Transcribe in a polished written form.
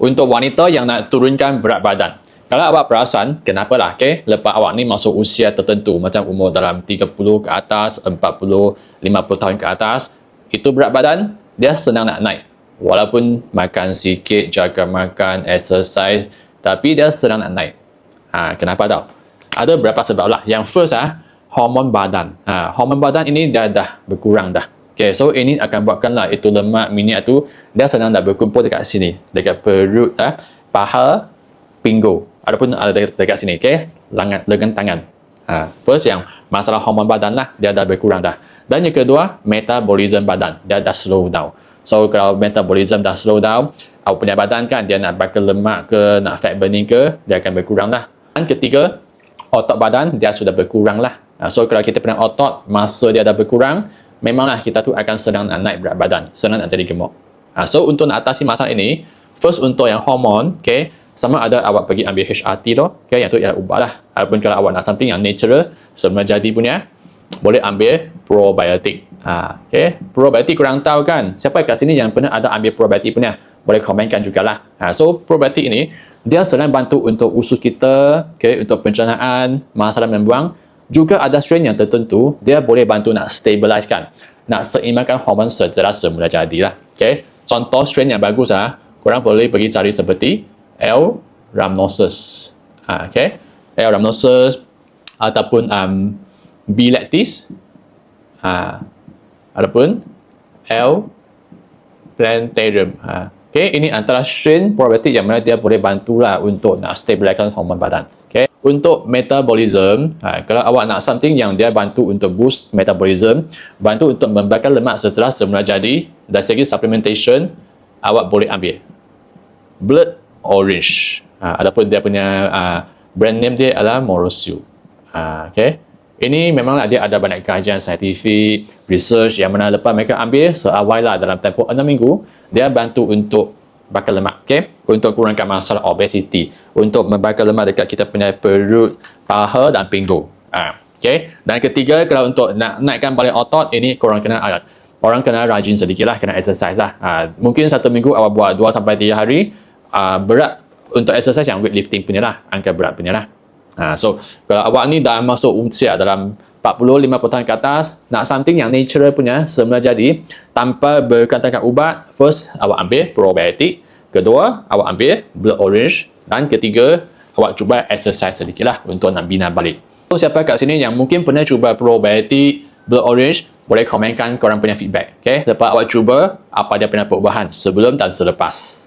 untuk wanita yang nak turunkan berat badan. Kalau awak perasan, kenapalah, okay? Lepas awak ni masuk usia tertentu, macam umur dalam 30 ke atas, 40, 50 tahun ke atas, itu berat badan, dia senang nak naik. Walaupun makan sikit, jaga makan, exercise, tapi dia senang nak naik. Kenapa tau? Ada beberapa sebab lah. Yang first, hormon badan. Hormon badan ini dah berkurang dah. Okay, so ini akan buatkanlah itu lemak, minyak tu, dia senang nak berkumpul dekat sini. Dekat perut, paha, pinggul. Ataupun ada dekat sini, okay? Lengan tangan. First yang masalah hormon badan lah, dia dah berkurang dah. Dan yang kedua, metabolism badan, dia dah slow down. So kalau metabolism dah slow down, awak punya badan kan, dia nak bakar lemak ke, nak fat burning ke, dia akan berkurang lah. Dan ketiga, otot badan dia sudah berkurang lah. So kalau kita punya otot, masa dia dah berkurang, memanglah kita tu akan senang nak naik berat badan, senang nak jadi gemuk. So untuk nak atasi masalah ini, first untuk yang hormon, okay, sama ada awak pergi ambil HRT tu, okay, yang tu ialah ubat lah. Ataupun kalau awak nak something yang natural, semula jadi punya, boleh ambil probiotik. Okay, probiotik korang tahu kan? Siapa kat sini yang pernah ada ambil probiotik punya? Boleh komenkan jugalah. So probiotik ini, dia senang bantu untuk usus kita, okay, untuk pencernaan, masalah membuang. Juga ada strain yang tertentu, dia boleh bantu nak stabilizekan, nak seimbangkan hormon secara semula jadilah. Okay, contoh strain yang bagus korang boleh pergi cari seperti L. rhamnosus, okay, L. rhamnosus ataupun B. lactis, ataupun L. plantarum. Okay, ini antara strain probiotik yang mana dia boleh bantulah untuk nak stabilizekan hormon badan. Okay, untuk metabolism, kalau awak nak something yang dia bantu untuk boost metabolism, bantu untuk membakar lemak secara semula jadi, dari segi supplementation, awak boleh ambil Blood Orange. Adapun dia punya brand name dia adalah Morosio. Okay, ini memanglah dia ada banyak kajian saintifik, research yang mana lepas mereka ambil seawal lah dalam tempoh 6 minggu, dia bantu untuk bakar lemak, okay? Untuk kurangkan masalah obesity, untuk membakar lemak dekat kita punya perut, paha dan pinggul. Okay? Dan ketiga, kalau untuk nak naikkan balik otot, ini korang kena rajin sedikit lah, kena exercise lah. Mungkin 1 minggu awak buat 2-3 hari, berat untuk exercise yang weightlifting punya lah, angkat berat punya lah. So kalau awak ni dah masuk usia dalam 40-50 tahun ke atas, nak something yang natural punya, semula jadi, tanpa berkaitan ubat, first awak ambil probiotik, kedua awak ambil Blood Orange, dan ketiga awak cuba exercise sedikit lah untuk nak bina balik. So siapa kat sini yang mungkin pernah cuba probiotik, Blood Orange, boleh komenkan korang punya feedback. Okay? Lepas awak cuba, apa dia punya perubahan sebelum dan selepas.